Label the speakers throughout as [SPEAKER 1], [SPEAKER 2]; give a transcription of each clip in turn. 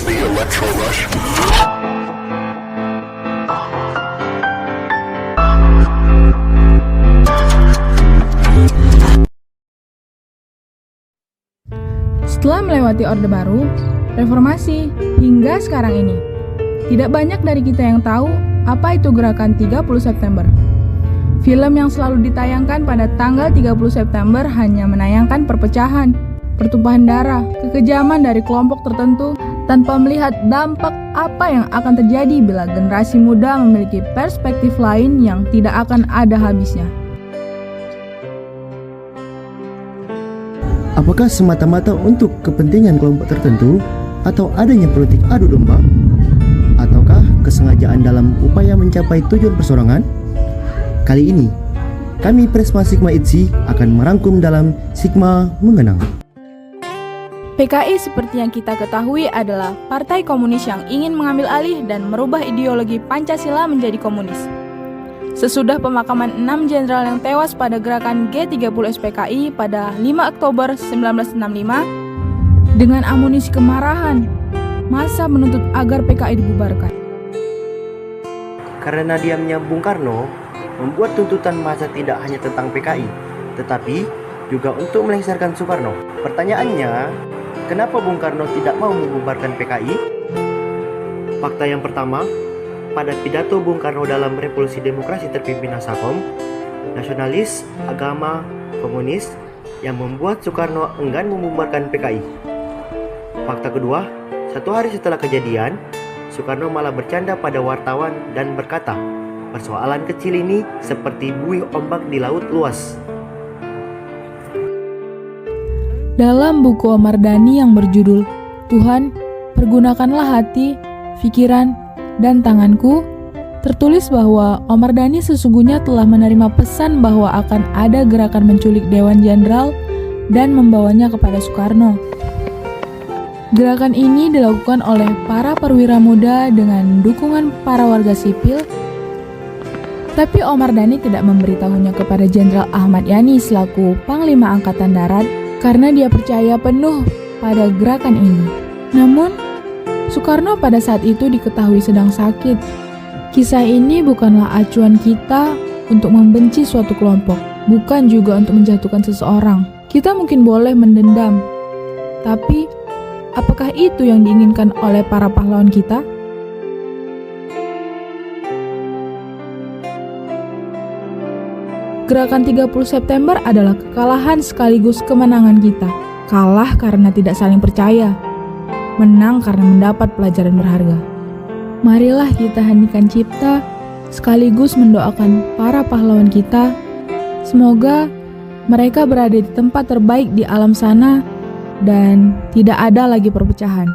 [SPEAKER 1] The Electro Rush.
[SPEAKER 2] Setelah melewati Orde Baru, Reformasi, hingga sekarang ini, tidak banyak dari kita yang tahu apa itu gerakan 30 September. Film yang selalu ditayangkan pada tanggal 30 September hanya menayangkan perpecahan, pertumpahan darah, kekejaman dari kelompok tertentu tanpa melihat dampak apa yang akan terjadi bila generasi muda memiliki perspektif lain yang tidak akan ada habisnya.
[SPEAKER 3] Apakah semata-mata untuk kepentingan kelompok tertentu atau adanya politik adu domba? Ataukah kesengajaan dalam upaya mencapai tujuan persorangan? Kali ini, kami Presma Sigma ITSI akan merangkum dalam Sigma Mengenang.
[SPEAKER 2] PKI seperti yang kita ketahui adalah partai komunis yang ingin mengambil alih dan merubah ideologi Pancasila menjadi komunis. Sesudah pemakaman 6 jenderal yang tewas pada gerakan G30 SPKI pada 5 Oktober 1965, dengan amunisi kemarahan, massa menuntut agar PKI dibubarkan.
[SPEAKER 3] Karena diamnya Bung Karno membuat tuntutan massa tidak hanya tentang PKI, tetapi juga untuk melengsarkan Soekarno. Pertanyaannya, kenapa Bung Karno tidak mau membubarkan PKI? Fakta yang pertama, pada pidato Bung Karno dalam Revolusi Demokrasi terpimpin Nasakom, nasionalis, agama, komunis, yang membuat Soekarno enggan membubarkan PKI. Fakta kedua, 1 hari setelah kejadian, Soekarno malah bercanda pada wartawan dan berkata, persoalan kecil ini seperti buih ombak di laut luas.
[SPEAKER 2] Dalam buku Omar Dhani yang berjudul Tuhan, pergunakanlah hati, pikiran, dan tanganku, tertulis bahwa Omar Dhani sesungguhnya telah menerima pesan bahwa akan ada gerakan menculik Dewan Jenderal dan membawanya kepada Soekarno. Gerakan ini dilakukan oleh para perwira muda dengan dukungan para warga sipil, tapi Omar Dhani tidak memberitahunya kepada Jenderal Ahmad Yani selaku Panglima Angkatan Darat karena dia percaya penuh pada gerakan ini. Namun, Soekarno pada saat itu diketahui sedang sakit. Kisah ini bukanlah acuan kita untuk membenci suatu kelompok, bukan juga untuk menjatuhkan seseorang. Kita mungkin boleh mendendam, tapi apakah itu yang diinginkan oleh para pahlawan kita? Gerakan 30 September adalah kekalahan sekaligus kemenangan kita. Kalah karena tidak saling percaya, menang karena mendapat pelajaran berharga. Marilah kita heningkan cipta, sekaligus mendoakan para pahlawan kita. Semoga mereka berada di tempat terbaik di alam sana dan tidak ada lagi perpecahan.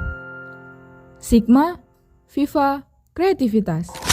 [SPEAKER 2] Sigma, Viva, Kreativitas.